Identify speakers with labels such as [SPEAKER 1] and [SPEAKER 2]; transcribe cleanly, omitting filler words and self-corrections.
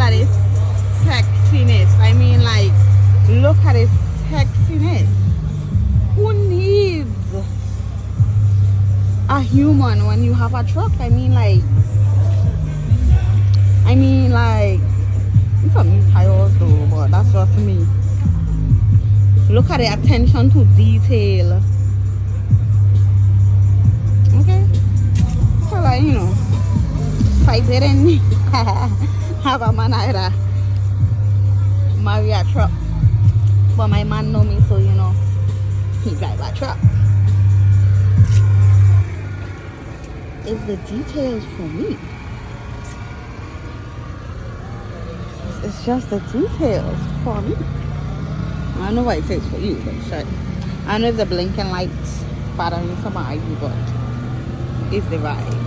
[SPEAKER 1] at its sexiness. I mean, like, look at its sexiness. Who needs a human when you have a truck? I mean, like, it's a new tires though, but that's just me. Look at the attention to detail. Okay, so like, if I didn't have a man, I'd marry a truck. But my man know me, so he drive a truck. It's the details for me. It's just the details for me. I don't know what it says for you, but shit. I know the blinking lights bothering somebody, but it's the vibe.